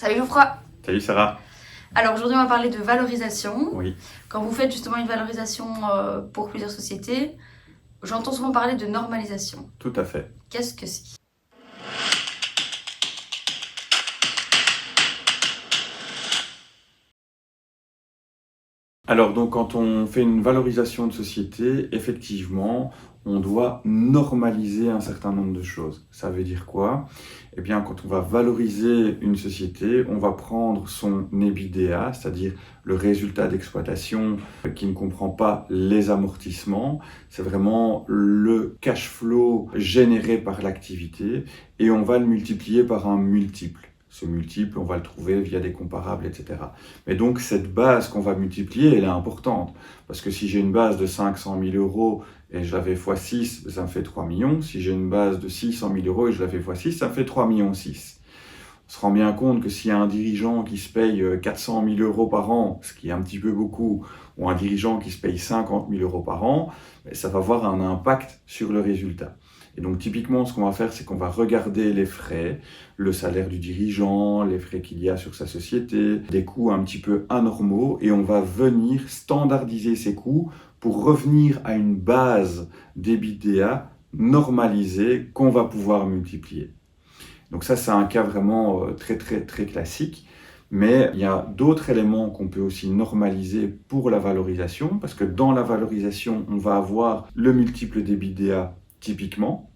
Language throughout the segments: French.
Salut Geoffroy. Salut Sarah. Alors aujourd'hui on va parler de valorisation. Oui, Quand vous faites justement une valorisation pour plusieurs sociétés, j'entends souvent parler de normalisation. tout à fait. Qu'est-ce que c'est? Alors donc quand on fait une valorisation de société, effectivement, on doit normaliser un certain nombre de choses. Ça veut dire quoi? Eh bien, quand on va valoriser une société, on va prendre son EBITDA, c'est-à-dire le résultat d'exploitation qui ne comprend pas les amortissements. C'est vraiment le cash flow généré par l'activité et on va le multiplier par un multiple. Ce multiple, on va le trouver via des comparables, etc. Mais donc, cette base qu'on va multiplier, elle est importante. Parce que si j'ai une base de 500 000 euros et je la fais x 6, ça me fait 3 millions. Si j'ai une base de 600 000 euros et je la fais x 6, ça me fait 3 millions 6. On se rend bien compte que s'il y a un dirigeant qui se paye 400 000 euros par an, ce qui est un petit peu beaucoup, ou un dirigeant qui se paye 50 000 euros par an, ça va avoir un impact sur le résultat. Et donc typiquement, ce qu'on va faire, c'est qu'on va regarder les frais, le salaire du dirigeant, les frais qu'il y a sur sa société, des coûts un petit peu anormaux, et on va venir standardiser ces coûts pour revenir à une base d'EBITDA normalisée qu'on va pouvoir multiplier. Donc ça, c'est un cas vraiment très classique. Mais il y a d'autres éléments qu'on peut aussi normaliser pour la valorisation, parce que dans la valorisation, on va avoir le multiple d'EBITDA typiquement,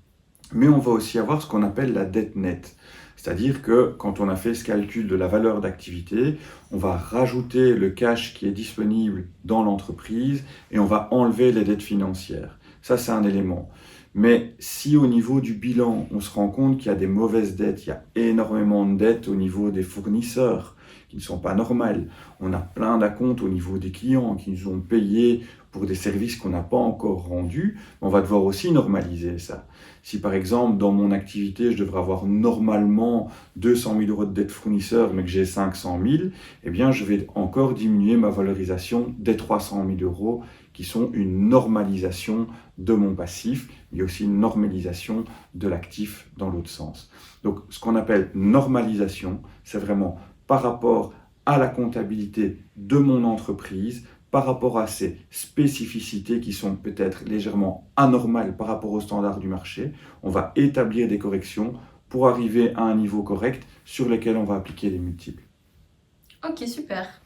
mais on va aussi avoir ce qu'on appelle la dette nette. C'est-à-dire que quand on a fait ce calcul de la valeur d'activité, on va rajouter le cash qui est disponible dans l'entreprise et on va enlever les dettes financières. Ça, c'est un élément. Mais si au niveau du bilan, on se rend compte qu'il y a des mauvaises dettes, il y a énormément de dettes au niveau des fournisseurs qui ne sont pas normales, on a plein d'acomptes au niveau des clients qui nous ont payé pour des services qu'on n'a pas encore rendus, on va devoir aussi normaliser ça. Si par exemple, dans mon activité, je devrais avoir normalement 200 000 euros de dette fournisseur, mais que j'ai 500 000, eh bien, je vais encore diminuer ma valorisation des 300 000 euros qui sont une normalisation de mon passif, mais aussi une normalisation de l'actif dans l'autre sens. Donc, ce qu'on appelle normalisation, c'est vraiment par rapport à la comptabilité de mon entreprise, par rapport à ces spécificités qui sont peut-être légèrement anormales par rapport aux standards du marché, on va établir des corrections pour arriver à un niveau correct sur lequel on va appliquer les multiples. Ok, super.